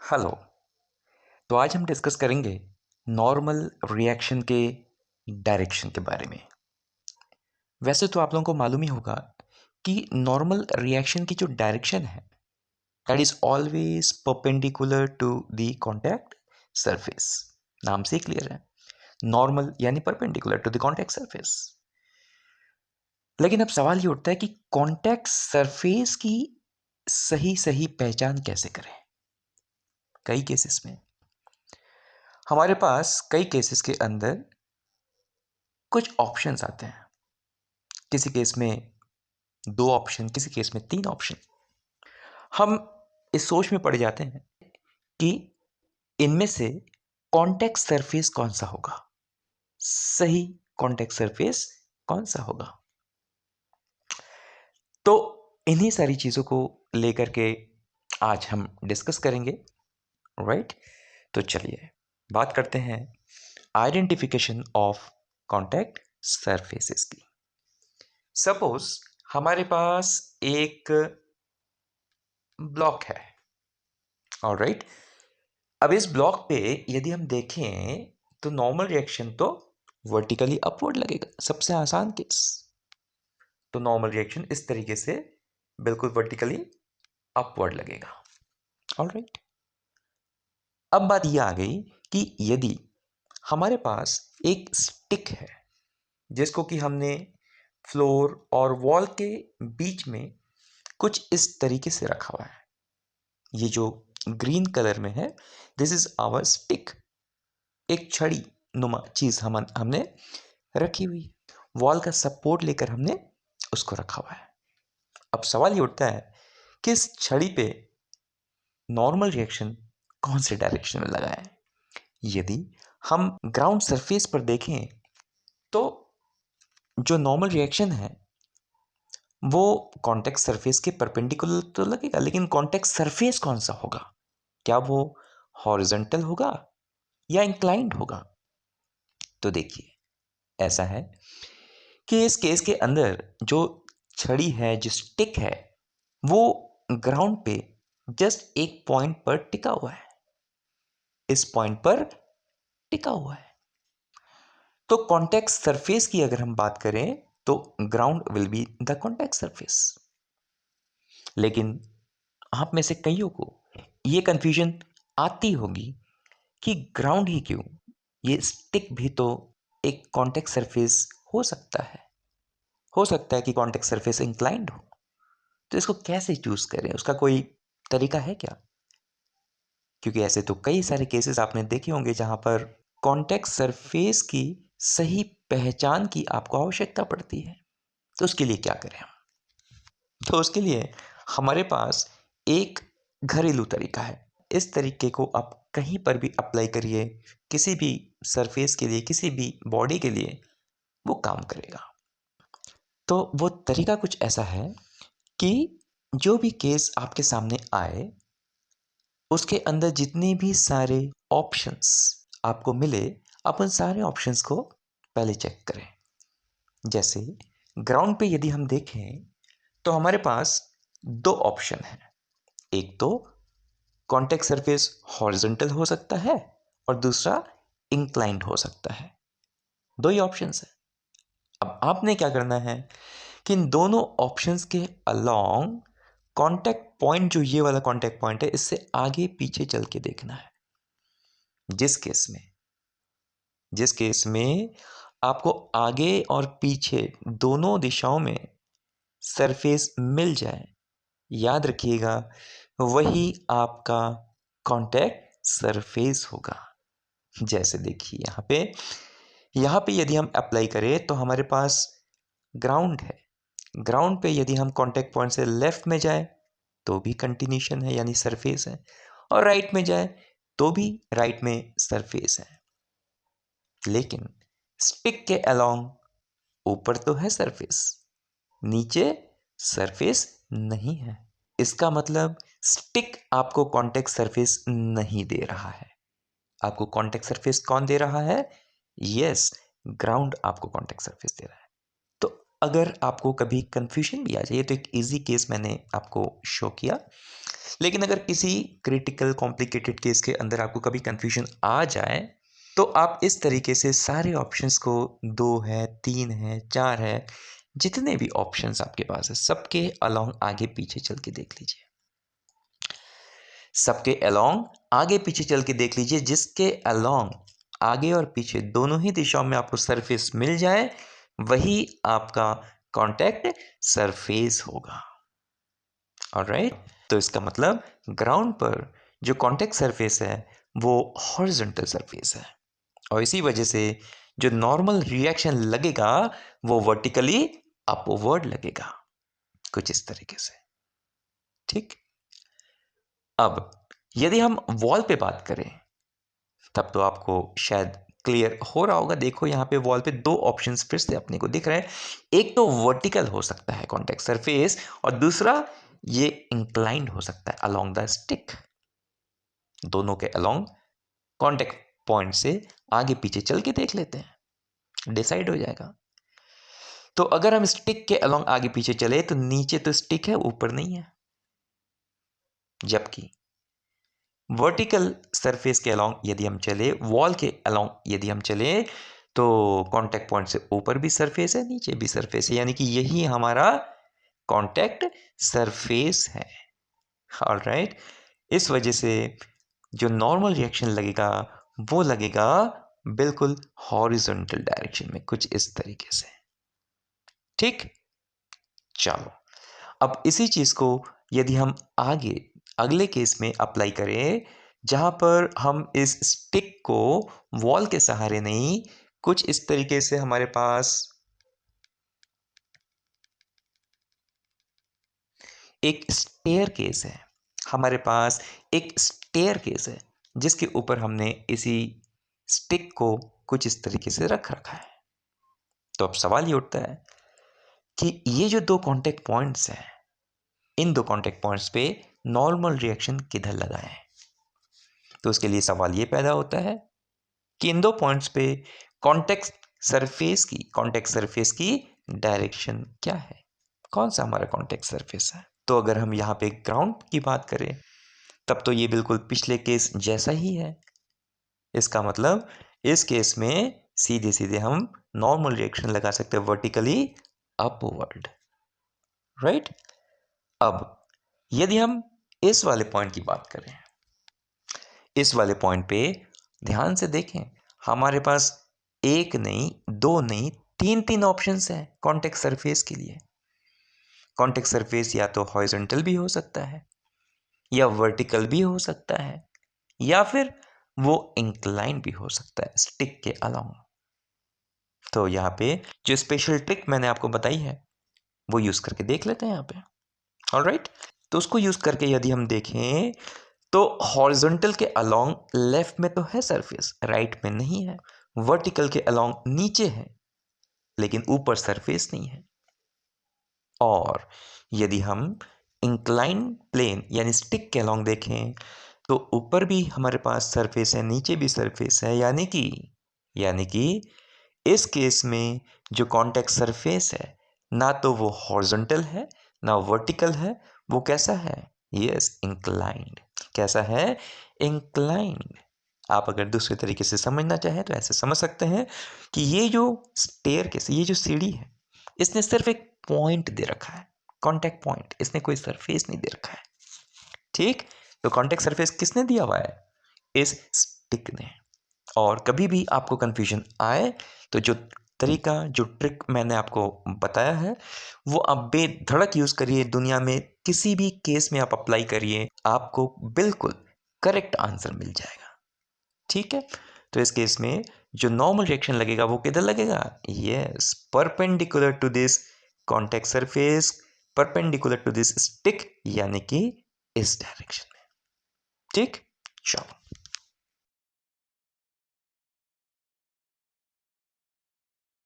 Hello. तो आज हम डिस्कस करेंगे नॉर्मल रिएक्शन के डायरेक्शन के बारे में। वैसे तो आप लोगों को मालूम ही होगा कि नॉर्मल रिएक्शन की जो डायरेक्शन है that is always perpendicular to the contact surface. नाम से ही क्लियर है, नॉर्मल यानी perpendicular to the contact surface. लेकिन अब सवाल ये उठता है कि कॉन्टैक्ट सरफेस की सही सही पहचान कैसे करें। कई केसेस में हमारे पास कई केसेस के अंदर कुछ ऑप्शंस आते हैं। किसी केस में 2 ऑप्शन, किसी केस में 3 ऑप्शन। हम इस सोच में पड़ जाते हैं कि इनमें से कॉन्टैक्ट सरफेस कौन-सा होगा? सही कॉन्टैक्ट सरफेस कौन-सा होगा? तो इन्हीं सारी चीज़ों को लेकर के आज हम डिस्कस करेंगे, राइट? तो चलिए बात करते हैं आइडेंटिफिकेशन ऑफ कॉन्टैक्ट सरफेसेस की। सपोज हमारे पास एक ब्लॉक है, ऑलराइट। अब इस ब्लॉक पे यदि हम देखें तो नॉर्मल रिएक्शन तो वर्टिकली अपवर्ड लगेगा, सबसे आसान केस। तो नॉर्मल रिएक्शन इस तरीके से बिल्कुल वर्टिकली अपवर्ड लगेगा, ऑलराइट। अब बात यह आ गई कि यदि हमारे पास एक स्टिक है जिसको कि हमने फ्लोर और वॉल के बीच में कुछ इस तरीके से रखा हुआ है। ये जो ग्रीन कलर में है दिस इज आवर स्टिक। एक छड़ी नुमा चीज हमने रखी हुई, वॉल का सपोर्ट लेकर हमने उसको रखा हुआ है। अब सवाल ये उठता है कि इस छड़ी पे नॉर्मल रिएक्शन कौन से डायरेक्शन में लगा है। यदि हम ग्राउंड सरफेस पर देखें तो जो नॉर्मल रिएक्शन है वो कॉन्टैक्ट सरफेस के परपेंडिकुलर तो लगेगा, लेकिन कॉन्टैक्ट सरफेस कौन सा होगा? क्या वो हॉरिजॉन्टल होगा या इंक्लाइंड होगा? तो देखिए ऐसा है कि इस केस के अंदर जो छड़ी है, जो स्टिक है, वो ग्राउंड पे जस्ट एक पॉइंट पर टिका हुआ है। इस पॉइंट पर टिका हुआ है। तो कॉन्टैक्ट सरफेस की अगर हम बात करें तो ground will be the contact surface. लेकिन आप में से कईयों को ये कंफ्यूजन आती होगी कि ग्राउंड ही क्यों, ये स्टिक भी तो एक कॉन्टैक्ट सरफेस हो सकता है। हो सकता है कि कॉन्टैक्ट सरफेस इंक्लाइंड हो। तो इसको कैसे चूज करें, उसका कोई तरीका है क्या? क्योंकि ऐसे तो कई सारे केसेस आपने देखे होंगे जहां पर कॉन्टैक्ट सरफेस की सही पहचान की आपको आवश्यकता पड़ती है। तो उसके लिए क्या करें हम? तो उसके लिए हमारे पास एक घरेलू तरीका है। इस तरीके को आप कहीं पर भी अप्लाई करिए, किसी भी सरफेस के लिए, किसी भी बॉडी के लिए वो काम करेगा। तो वो तरीका कुछ ऐसा है कि जो भी केस आपके सामने आए उसके अंदर जितने भी सारे ऑप्शंस आपको मिले, आप उन सारे ऑप्शंस को पहले चेक करें। जैसे ग्राउंड पे यदि हम देखें तो हमारे पास 2 ऑप्शन हैं। एक तो कॉन्टैक्ट सरफेस हॉरिजॉन्टल हो सकता है और दूसरा इंक्लाइंड हो सकता है। 2 ही ऑप्शंस हैं। अब आपने क्या करना है कि इन दोनों ऑप्शंस के अलोंग कॉन्टैक्ट पॉइंट, जो ये वाला कॉन्टैक्ट पॉइंट है, इससे आगे पीछे चल के देखना है। जिस केस में आपको आगे और पीछे दोनों दिशाओं में सरफेस मिल जाए, याद रखिएगा वही आपका कॉन्टैक्ट सरफेस होगा। जैसे देखिए यहाँ पे यदि हम अप्लाई करें तो हमारे पास ग्राउंड है। ग्राउंड पे यदि हम कॉन्टैक्ट पॉइंट से लेफ्ट में जाए तो भी कंटिन्यूशन है यानी सरफेस है, और राइट में जाए तो भी राइट में सरफेस है। लेकिन स्टिक के अलोंग ऊपर तो है सरफेस, नीचे सरफेस नहीं है। इसका मतलब स्टिक आपको कॉन्टैक्ट सरफेस नहीं दे रहा है। आपको कॉन्टैक्ट सरफेस कौन दे रहा है? यस, ग्राउंड आपको कॉन्टैक्ट सरफेस दे रहा है। तो अगर आपको कभी कंफ्यूजन भी आ जाए तो एक इजी केस मैंने आपको शो किया लेकिन अगर किसी क्रिटिकल कॉम्प्लिकेटेड केस के अंदर आपको कभी कंफ्यूजन आ जाए तो आप इस तरीके से सारे ऑप्शंस को 2 है, 3 है, 4 है, जितने भी ऑप्शंस आपके पास है सबके अलोंग आगे पीछे चल के देख लीजिए। सबके अलोंग आगे पीछे चल के देख लीजिए, जिसके अलोंग आगे और पीछे दोनों ही दिशाओं में आपको सरफेस मिल जाए वही आपका कॉन्टैक्ट सरफेस होगा। ऑलराइट, तो इसका मतलब ग्राउंड पर जो कॉन्टैक्ट सरफेस है वो हॉरिजॉन्टल सरफेस है और इसी वजह से जो नॉर्मल रिएक्शन लगेगा वो वर्टिकली अपवर्ड लगेगा, कुछ इस तरीके से। ठीक, अब यदि हम वॉल पे बात करें तब तो आपको शायद क्लियर हो रहा होगा। देखो यहाँ पे वॉल पे 2 ऑप्शंस फिर से अपने को दिख रहे हैं। एक तो वर्टिकल हो सकता है कॉन्टैक्ट सरफेस और दूसरा ये इंक्लाइंड हो सकता है अलोंग द स्टिक। दोनों के अलोंग कॉन्टैक्ट पॉइंट से आगे पीछे चल के देख लेते हैं, डिसाइड हो जाएगा। तो अगर हम स्टिक के अलोंग आगे पीछे चले तो नीचे तो स्टिक है, ऊपर नहीं है, जबकि वर्टिकल सरफेस के अलोंग यदि हम चले, वॉल के अलोंग यदि हम चले तो कॉन्टैक्ट पॉइंट से ऊपर भी सरफेस है, नीचे भी सरफेस है, यानी कि यही हमारा कॉन्टैक्ट सरफेस है। ऑलराइट, इस वजह से जो नॉर्मल रिएक्शन लगेगा वो लगेगा बिल्कुल हॉरिजॉन्टल डायरेक्शन में, कुछ इस तरीके से। ठीक, चलो अब इसी चीज को यदि हम आगे अगले केस में अप्लाई करें जहां पर हम इस स्टिक को वॉल के सहारे नहीं, कुछ इस तरीके से हमारे पास एक स्टेयर केस है, हमारे पास एक स्टेयर केस है जिसके ऊपर हमने इसी स्टिक को कुछ इस तरीके से रख रखा है। तो अब सवाल ये उठता है कि ये जो 2 कांटेक्ट पॉइंट्स हैं, इन 2 कांटेक्ट पॉइंट्स पे नॉर्मल रिएक्शन किधर लगाएं? तो उसके लिए सवाल ये पैदा होता है कि इन 2 पॉइंट्स पे कॉन्टेक्ट सरफेस की डायरेक्शन क्या है? कौन सा हमारा कॉन्टेक्ट सरफेस है? तो अगर हम यहाँ पे ग्राउंड की बात करें तब तो ये बिल्कुल पिछले केस जैसा ही है। इसका मतलब इस केस में सीधे सीधे हम नॉर्मल रिएक्शन लगा सकते हैं वर्टिकली अपवर्ड, राइट। अब यदि हम इस वाले पॉइंट की बात करें, इस वाले पॉइंट पे ध्यान से देखें, हमारे पास एक नहीं, 2 नहीं, 3 ऑप्शंस हैं कॉन्टेक्ट सरफेस के लिए। कॉन्टेक्ट सरफेस या तो हॉरिजॉन्टल भी हो सकता है या वर्टिकल भी हो सकता है या फिर वो इंक्लाइन भी हो सकता है स्टिक के अलावा। तो यहाँ पे जो स्पेशल ट्रिक मैंने आपको बताई है वो यूज करके देख लेते हैं यहाँ पे। ऑलराइट, तो उसको यूज करके यदि हम देखें तो हॉरिजॉन्टल के अलोंग लेफ्ट में तो है सरफेस, राइट में नहीं है। वर्टिकल के अलोंग नीचे है लेकिन ऊपर सरफेस नहीं है। और यदि हम इंक्लाइन प्लेन यानी स्टिक के अलोंग देखें तो ऊपर भी हमारे पास सरफेस है, नीचे भी सरफेस है, यानी कि इस केस में जो कॉन्टेक्ट सरफेस है ना तो वो हॉरिजॉन्टल है ना वर्टिकल है, वो कैसा है? Yes, inclined. कैसा है? इंक्लाइंड। आप अगर दूसरे तरीके से समझना चाहें तो ऐसे समझ सकते हैं कि ये जो स्टेयरकेस, ये जो सीढ़ी है, इसने सिर्फ एक पॉइंट दे रखा है, कॉन्टेक्ट पॉइंट, इसने कोई सरफेस नहीं दे रखा है। ठीक, तो कॉन्टेक्ट सरफेस किसने दिया हुआ है? इस स्टिक ने। और कभी भी आपको कंफ्यूजन आए तो जो तरीका, जो ट्रिक मैंने आपको बताया है वो आप बेधड़क यूज करिए, दुनिया में किसी भी केस में आप अप्लाई करिए, आपको बिल्कुल करेक्ट आंसर मिल जाएगा। ठीक है, तो इस केस में जो नॉर्मल रिएक्शन लगेगा वो किधर लगेगा? Yes, perpendicular to this contact surface, perpendicular to this stick, यानी कि इस डायरेक्शन में। ठीक, चलो